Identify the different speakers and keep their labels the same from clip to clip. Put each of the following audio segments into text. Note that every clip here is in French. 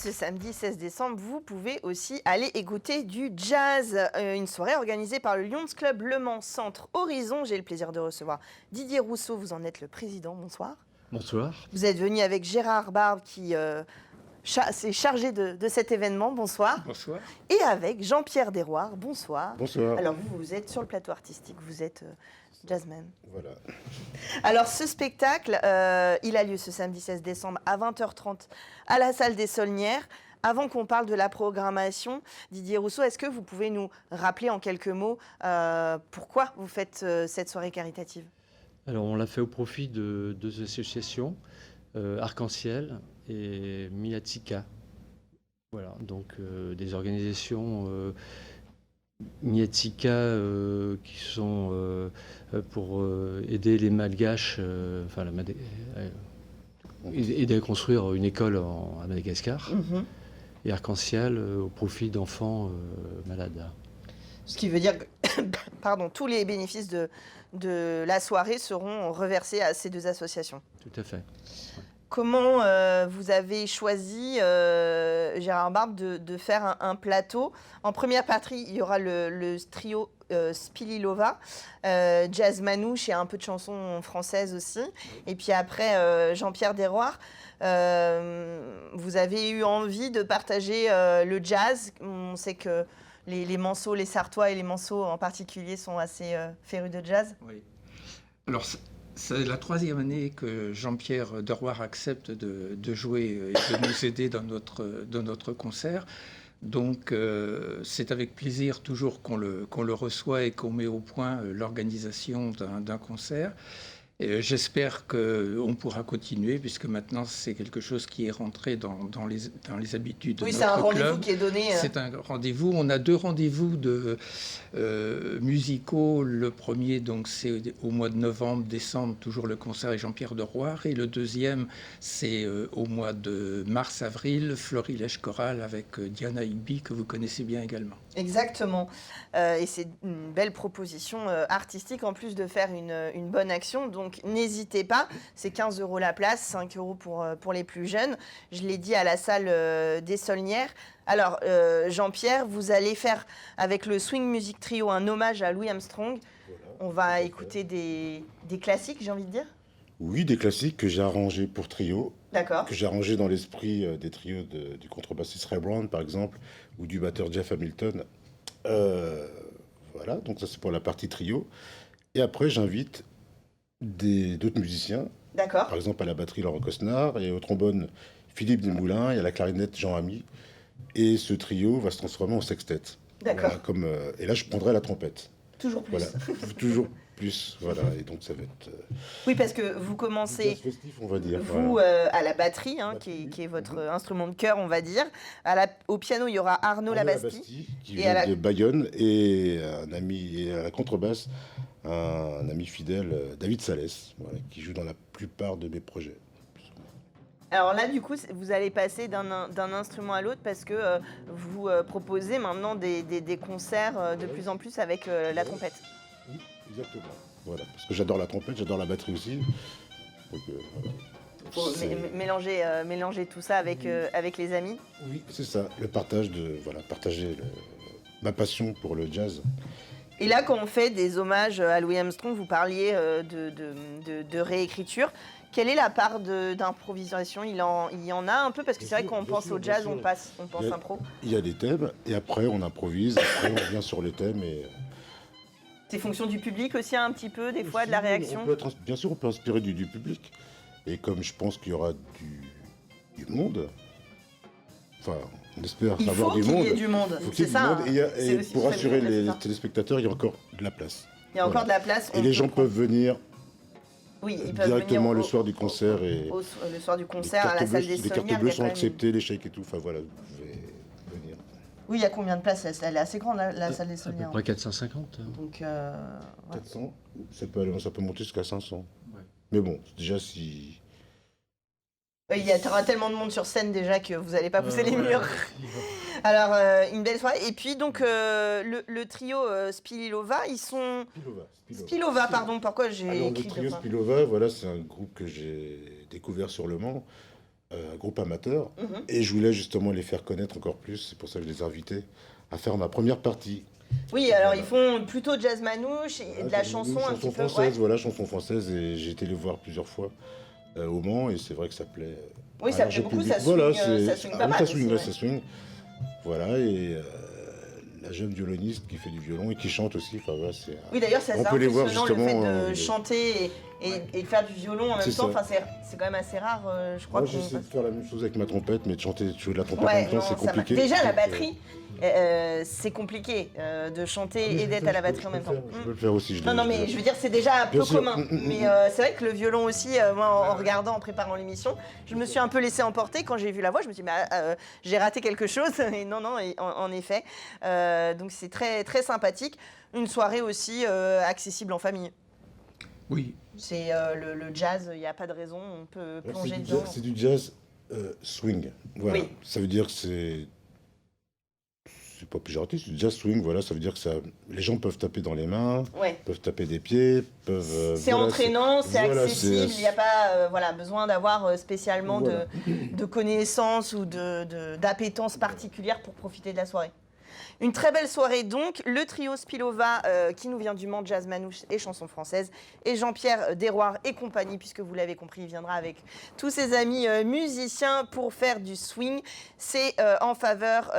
Speaker 1: ce samedi 16 décembre, vous pouvez aussi aller écouter du jazz. Une soirée organisée par le Lions Club Le Mans Centre Horizon. J'ai le plaisir de recevoir Didier Rousseau, vous en êtes le président. Bonsoir.
Speaker 2: Bonsoir.
Speaker 1: Vous êtes venu avec Gérard Barbe qui s'est chargé de cet événement. Bonsoir.
Speaker 3: Bonsoir.
Speaker 1: Et avec Jean-Pierre Desroires. Bonsoir.
Speaker 4: Bonsoir.
Speaker 1: Alors vous êtes sur le plateau artistique, vous êtes jazzman.
Speaker 4: Voilà.
Speaker 1: Alors ce spectacle, il a lieu ce samedi 16 décembre à 20h30 à la salle des Saulnières. Avant qu'on parle de la programmation, Didier Rousseau, est-ce que vous pouvez nous rappeler en quelques mots pourquoi vous faites cette soirée caritative ?
Speaker 2: Alors, on l'a fait au profit de deux associations, Arc-en-Ciel et Miatika. Voilà, donc des organisations Miatika qui sont pour aider les Malgaches, aider à construire une école à Madagascar, et Arc-en-Ciel au profit d'enfants malades.
Speaker 1: Ce qui veut dire que tous les bénéfices de la soirée seront reversés à ces deux associations.
Speaker 2: Tout à fait.
Speaker 1: Comment vous avez choisi, Gérard Barbe, de faire un plateau ? En première partie, il y aura le trio Spililova, jazz manouche et un peu de chansons françaises aussi. Et puis après, Jean-Pierre Desroires. Vous avez eu envie de partager le jazz. On sait que les Manceaux, les Sartois et les Manceaux en particulier sont assez férus de jazz.
Speaker 3: Oui. Alors, c'est la troisième année que Jean-Pierre Desroires accepte de jouer et de nous aider dans notre concert. Donc, c'est avec plaisir toujours qu'on le reçoit et qu'on met au point l'organisation d'un concert. J'espère qu'on pourra continuer, puisque maintenant c'est quelque chose qui est rentré dans les habitudes de notre club.
Speaker 1: Oui, c'est un rendez-vous qui est donné.
Speaker 3: C'est un rendez-vous. On a deux rendez-vous musicaux. Le premier, donc, c'est au mois de novembre, décembre, toujours le concert avec Jean-Pierre Desroires. Et le deuxième, c'est au mois de mars-avril, Florilège Chorale avec Diana Higby, que vous connaissez bien également.
Speaker 1: Exactement. Et c'est une belle proposition artistique, en plus de faire une bonne action. Donc, n'hésitez pas. C'est 15 € la place, 5 € pour les plus jeunes. Je l'ai dit à la salle des Saulnières. Alors, Jean-Pierre, vous allez faire avec le Swing Music Trio un hommage à Louis Armstrong.
Speaker 4: Voilà.
Speaker 1: On va écouter des classiques, j'ai envie de dire.
Speaker 4: Oui, des classiques que j'ai arrangés pour trio.
Speaker 1: D'accord.
Speaker 4: Que j'ai arrangés dans l'esprit des trios du contrebassiste Ray Brown, par exemple, ou du batteur Jeff Hamilton. Voilà, donc ça c'est pour la partie trio. Et après, j'invite d'autres musiciens.
Speaker 1: D'accord.
Speaker 4: Par exemple, à la batterie, Laurent Cosnard, et au trombone, Philippe Desmoulins, et à la clarinette, Jean Ami. Et ce trio va se transformer en sextet.
Speaker 1: D'accord.
Speaker 4: Voilà, et là, je prendrai la trompette.
Speaker 1: Toujours plus.
Speaker 4: Voilà, toujours plus. Voilà, et donc ça va être...
Speaker 1: Oui, parce que vous commencez...
Speaker 4: jazz festif, on va dire.
Speaker 1: Vous,
Speaker 4: voilà.
Speaker 1: à la batterie, qui est votre instrument de cœur, on va dire. Au piano, il y aura Arnaud Labastie.
Speaker 4: Qui vient de Bayonne, et un ami, et à la contrebasse, un ami fidèle, David Salès, voilà, qui joue dans la plupart de mes projets.
Speaker 1: Alors là, du coup, vous allez passer d'un instrument à l'autre parce que vous proposez maintenant des concerts de plus en plus avec la trompette.
Speaker 4: Oui, exactement. Voilà, parce que j'adore la trompette, j'adore la batterie aussi. Donc,
Speaker 1: Faut mélanger tout ça avec les amis.
Speaker 4: Oui, c'est ça, partager ma passion pour le jazz.
Speaker 1: Et là, quand on fait des hommages à Louis Armstrong, vous parliez de réécriture. Quelle est la part d'improvisation ? Il y en a un peu, parce que c'est vrai qu'on pense au jazz, on pense impro.
Speaker 4: Il y a des thèmes, et après on improvise, après on revient sur les thèmes.
Speaker 1: C'est fonction du public aussi un petit peu, des fois, de la réaction.
Speaker 4: Bien sûr, on peut inspirer du public. Et comme je pense qu'il y aura du monde, enfin, on espère avoir du monde.
Speaker 1: Il faut qu'il y ait du monde, c'est ça.
Speaker 4: Et pour rassurer les téléspectateurs, il y a encore de la place.
Speaker 1: Il y a encore de la place.
Speaker 4: Et les gens peuvent venir directement le soir du concert.
Speaker 1: Le soir du concert, à la salle des Saulnières.
Speaker 4: Les cartes bleues sont acceptées, les chèques et tout. Enfin voilà, vous pouvez venir.
Speaker 1: Oui, il y a combien de places ? Elle est assez grande, la salle des Saulnières.
Speaker 2: À peu près 450.
Speaker 1: Donc,
Speaker 4: 400, ça peut monter jusqu'à 500.
Speaker 2: Ouais.
Speaker 4: Mais bon, déjà si...
Speaker 1: Il y aura tellement de monde sur scène déjà que vous n'allez pas pousser les murs. Alors, une belle soirée. Et puis, donc, le trio Spililova, ils sont... Spilova, pardon, pourquoi j'ai écrit...
Speaker 4: Le trio Spilova, voilà, c'est un groupe que j'ai découvert sur Le Mans. groupe amateur. Et je voulais justement les faire connaître encore plus. C'est pour ça que je les ai invités à faire ma première partie.
Speaker 1: Oui, alors ils font plutôt jazz manouche et de la chanson un petit peu.
Speaker 4: Française,
Speaker 1: Ouais.
Speaker 4: voilà, chanson française. Et j'ai été les voir plusieurs fois au Mans. Et c'est vrai que ça plaît.
Speaker 1: Oui,
Speaker 4: à
Speaker 1: ça
Speaker 4: un
Speaker 1: plaît
Speaker 4: large
Speaker 1: beaucoup,
Speaker 4: public.
Speaker 1: ça swing,
Speaker 4: Voilà,
Speaker 1: ça swing pas
Speaker 4: oui,
Speaker 1: mal
Speaker 4: ça
Speaker 1: aussi,
Speaker 4: swing,
Speaker 1: ouais.
Speaker 4: ça swing. Voilà, et la jeune violoniste qui fait du violon et qui chante aussi. Enfin, voilà,
Speaker 1: Oui, d'ailleurs, c'est
Speaker 4: on
Speaker 1: assez
Speaker 4: peut les voir
Speaker 1: impressionnant le fait
Speaker 4: justement.
Speaker 1: de chanter et de faire du violon en même
Speaker 4: C'est
Speaker 1: temps.
Speaker 4: ça.
Speaker 1: Enfin, c'est quand même assez rare, je crois.
Speaker 4: Moi, j'essaie de faire la même chose avec ma trompette, mais de jouer de la trompette en
Speaker 1: Ouais,
Speaker 4: même temps,
Speaker 1: non,
Speaker 4: c'est compliqué.
Speaker 1: déjà la
Speaker 4: Donc,
Speaker 1: batterie, c'est compliqué de chanter et d'être à la batterie en même temps.
Speaker 4: Je peux le faire aussi.
Speaker 1: Non, mais je veux dire, c'est déjà peu
Speaker 4: Bien sûr.
Speaker 1: commun. Mais c'est vrai que le violon aussi, moi, en regardant, en préparant l'émission, je me suis un peu laissée emporter. Quand j'ai vu la voix, je me suis dit, j'ai raté quelque chose. Et non, en effet. Donc c'est très, très sympathique. Une soirée aussi accessible en famille.
Speaker 3: Oui,
Speaker 1: C'est le jazz, il n'y a pas de raison, on peut plonger dedans.
Speaker 4: C'est du jazz swing. Voilà.
Speaker 1: Oui.
Speaker 4: Ça veut dire que c'est pas péjoratif, c'est du jazz swing. Voilà, ça veut dire que les gens peuvent taper dans les mains,
Speaker 1: Ouais.
Speaker 4: peuvent taper des pieds, peuvent.
Speaker 1: C'est
Speaker 4: voilà,
Speaker 1: entraînant, c'est
Speaker 4: voilà,
Speaker 1: accessible, il n'y a pas besoin d'avoir spécialement
Speaker 4: Voilà.
Speaker 1: de connaissances ou d'appétence particulière pour profiter de la soirée. Une très belle soirée donc, le trio Spilova qui nous vient du Mans, jazz manouche et chansons françaises, et Jean-Pierre Desroires et compagnie, puisque vous l'avez compris, il viendra avec tous ses amis musiciens pour faire du swing. C'est en faveur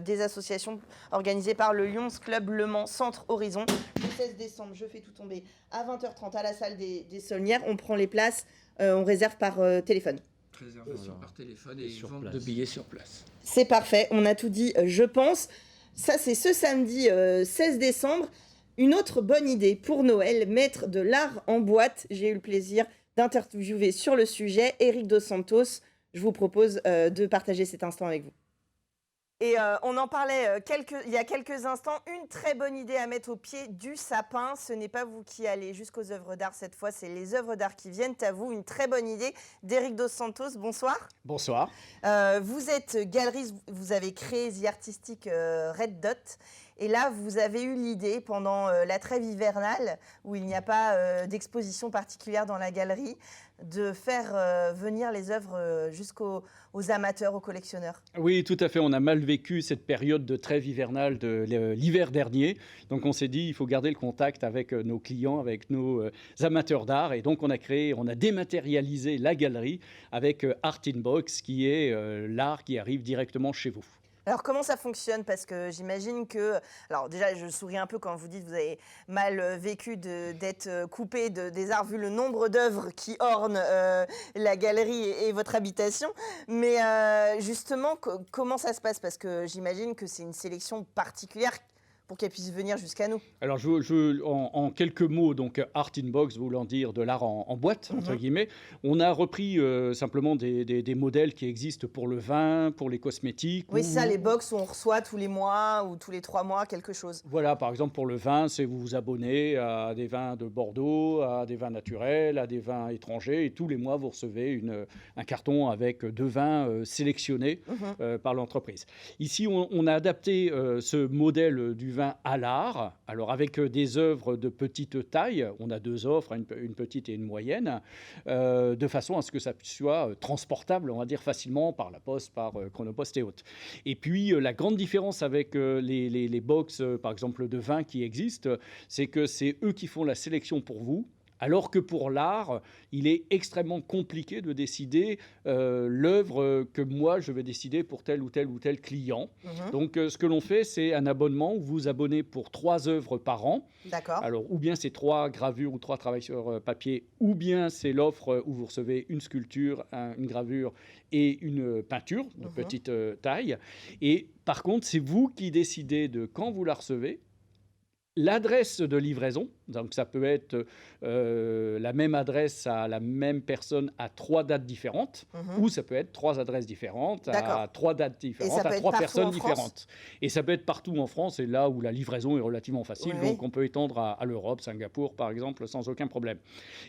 Speaker 1: des associations organisées par le Lions Club Le Mans Centre Horizon. Le 16 décembre, je fais tout tomber à 20h30 à la salle des Saulnières. On prend les places, on réserve par téléphone.
Speaker 3: réservation par téléphone et
Speaker 2: sur
Speaker 3: vente
Speaker 2: place.
Speaker 3: de billets sur place.
Speaker 1: C'est parfait, on a tout dit, je pense. Ça, c'est ce samedi 16 décembre. Une autre bonne idée pour Noël, mettre de l'art en boîte. J'ai eu le plaisir d'interviewer sur le sujet Eric Dos Santos. Je vous propose de partager cet instant avec vous. Et on en parlait il y a quelques instants. Une très bonne idée à mettre au pied du sapin. Ce n'est pas vous qui allez jusqu'aux œuvres d'art cette fois, c'est les œuvres d'art qui viennent à vous. Une très bonne idée d'Eric Dos Santos. Bonsoir.
Speaker 5: Bonsoir.
Speaker 1: Vous êtes galeriste, vous avez créé The Artistic Red Dot. Et là, vous avez eu l'idée pendant la trêve hivernale, où il n'y a pas d'exposition particulière dans la galerie, de faire venir les œuvres jusqu'aux amateurs, aux collectionneurs.
Speaker 5: Oui, tout à fait. On a mal vécu cette période de trêve hivernale de l'hiver dernier. Donc on s'est dit, il faut garder le contact avec nos clients, avec nos amateurs d'art. Et donc on a dématérialisé la galerie avec Art in Box, qui est l'art qui arrive directement chez vous.
Speaker 1: Alors comment ça fonctionne? Parce que j'imagine que... Alors déjà, je souris un peu quand vous dites que vous avez mal vécu d'être coupé des arts, vu le nombre d'œuvres qui ornent la galerie et votre habitation. Mais justement, comment ça se passe? Parce que j'imagine que c'est une sélection particulière pour qu'elle puisse venir jusqu'à nous.
Speaker 5: Alors, en quelques mots, donc Art in Box voulant dire de l'art en boîte, entre guillemets, on a repris simplement des modèles qui existent pour le vin, pour les cosmétiques.
Speaker 1: Oui, c'est ça, les box où on reçoit tous les mois ou tous les 3 mois quelque chose.
Speaker 5: Voilà, par exemple, pour le vin, c'est vous vous abonnez à des vins de Bordeaux, à des vins naturels, à des vins étrangers, et tous les mois, vous recevez un carton avec 2 vins sélectionnés par l'entreprise. Ici, on a adapté ce modèle du vin à l'art, alors avec des œuvres de petite taille, on a 2 offres, une petite et une moyenne, de façon à ce que ça soit transportable, on va dire facilement par la poste, par Chronopost et autres. Et puis la grande différence avec les box, par exemple de vin qui existent, c'est que c'est eux qui font la sélection pour vous. Alors que pour l'art, il est extrêmement compliqué de décider l'œuvre que moi, je vais décider pour tel ou tel client. Donc, ce que l'on fait, c'est un abonnement où vous vous abonnez pour 3 œuvres par an.
Speaker 1: D'accord.
Speaker 5: Alors, ou bien c'est 3 gravures ou 3 travails sur papier, ou bien c'est l'offre où vous recevez une sculpture, une gravure et une peinture de petite taille. Et par contre, c'est vous qui décidez de quand vous la recevez, l'adresse de livraison, donc ça peut être la même adresse à la même personne à 3 dates différentes, ou ça peut être 3 adresses différentes à 3 dates différentes, à 3 personnes différentes. Et ça peut être partout en France, et là où la livraison est relativement facile, donc on peut étendre à l'Europe, Singapour par exemple, sans aucun problème.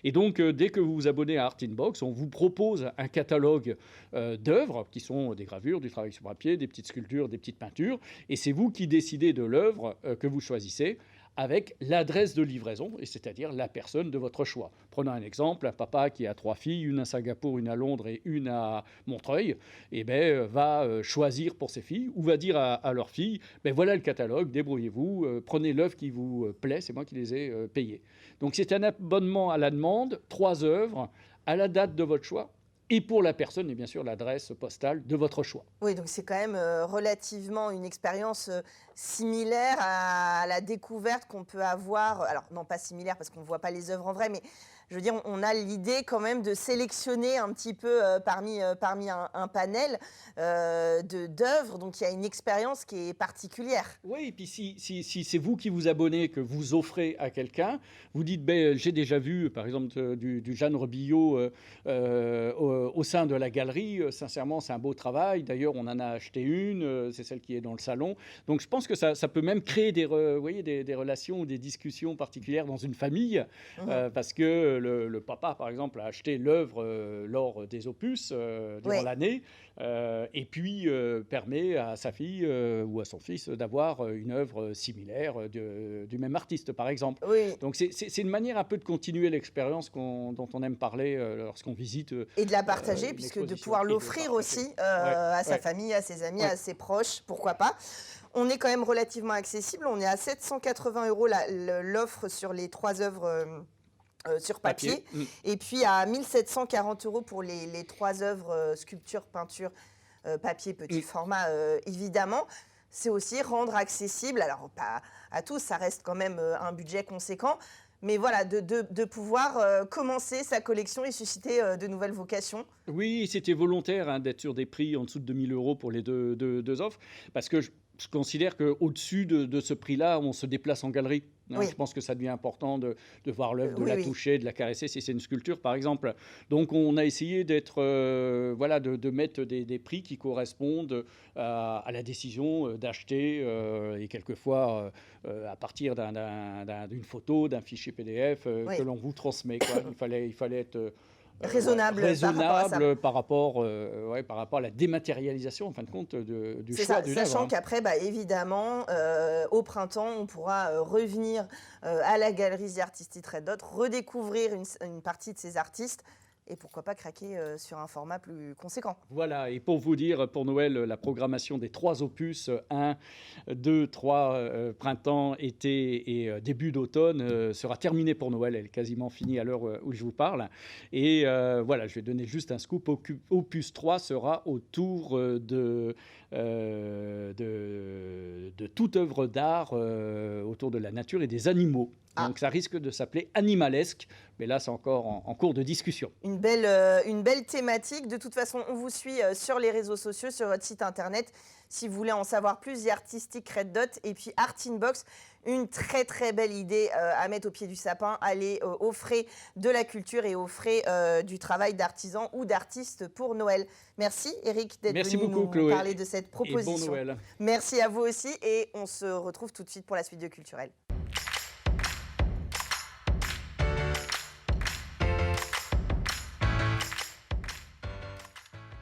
Speaker 5: Et donc dès que vous vous abonnez à Art in Box, on vous propose un catalogue d'œuvres, qui sont des gravures, du travail sur papier, des petites sculptures, des petites peintures, et c'est vous qui décidez de l'œuvre que vous choisissez. avec l'adresse de livraison, et c'est-à-dire la personne de votre choix. Prenons un exemple, un papa qui a 3 filles, une à Singapour, une à Londres et une à Montreuil, va choisir pour ses filles, ou va dire à leur fille, voilà le catalogue, débrouillez-vous, prenez l'œuvre qui vous plaît, c'est moi qui les ai payées. Donc c'est un abonnement à la demande, 3 œuvres, à la date de votre choix, et pour la personne, et bien sûr l'adresse postale de votre choix.
Speaker 1: Oui, donc c'est quand même relativement une expérience similaire à la découverte qu'on peut avoir. Alors non, pas similaire parce qu'on ne voit pas les œuvres en vrai, mais je veux dire, on a l'idée quand même de sélectionner un petit peu parmi un panel d'œuvres. Donc il y a une expérience qui est particulière.
Speaker 5: Oui, et puis si c'est vous qui vous abonnez, que vous offrez à quelqu'un, vous dites, j'ai déjà vu, par exemple, du Jeanne Rebillot au sein de la galerie. Sincèrement, c'est un beau travail. D'ailleurs, on en a acheté une, c'est celle qui est dans le salon. Donc je pense que ça peut même créer des relations ou des discussions particulières dans une famille, parce que le papa, par exemple, a acheté l'œuvre lors des opus durant l'année, et puis permet à sa fille ou à son fils d'avoir une œuvre similaire du même artiste, par exemple.
Speaker 1: Oui.
Speaker 5: Donc c'est une manière un peu de continuer l'expérience dont on aime parler lorsqu'on visite.
Speaker 1: Et de la partager, puisque de pouvoir l'offrir aussi à sa famille, à ses amis, à ses proches, pourquoi pas. On est quand même relativement accessible. On est à 780 € l'offre sur les 3 œuvres sur papier. Et puis à 1740 € pour les 3 œuvres sculpture, peinture, papier, petit format, évidemment. C'est aussi rendre accessible, alors pas à tous, ça reste quand même un budget conséquent, mais voilà, de pouvoir commencer sa collection et susciter de nouvelles vocations. Oui,
Speaker 5: c'était volontaire d'être sur des prix en dessous de 2000 € pour les deux offres, parce que je considère qu'au-dessus de ce prix-là, on se déplace en galerie. Je pense que ça devient important de voir l'œuvre, de la toucher, de la caresser, si c'est une sculpture, par exemple. Donc, on a essayé de mettre des prix qui correspondent à la décision d'acheter, et quelquefois à partir d'une photo, d'un fichier PDF que l'on vous transmet, quoi. Il fallait être raisonnable par rapport à la dématérialisation, en fin de compte, du choix d'une œuvre.
Speaker 1: Sachant qu'après, évidemment, au printemps, on pourra revenir à la galerie The Artistic Red Dot, redécouvrir une partie de ces artistes, et pourquoi pas craquer sur un format plus conséquent.
Speaker 5: Voilà, et pour vous dire, pour Noël, la programmation des 3 opus, 1, 2, 3, printemps, été et début d'automne, sera terminée pour Noël. Elle est quasiment finie à l'heure où je vous parle. Et je vais donner juste un scoop. Opus 3 sera autour de toute œuvre d'art autour de la nature et des animaux. Donc ça risque de s'appeler animalesque, mais là c'est encore en cours de discussion.
Speaker 1: Une belle thématique. De toute façon, on vous suit sur les réseaux sociaux, sur votre site internet. Si vous voulez en savoir plus, The Artistic Red Dot et puis Art in Box, une très très belle idée à mettre au pied du sapin. Allez offrir de la culture et offrir du travail d'artisan ou d'artiste pour Noël. Merci Eric d'être venu nous parler de cette proposition.
Speaker 5: Et bon Noël.
Speaker 1: Merci à vous aussi et on se retrouve tout de suite pour la suite de Culturel.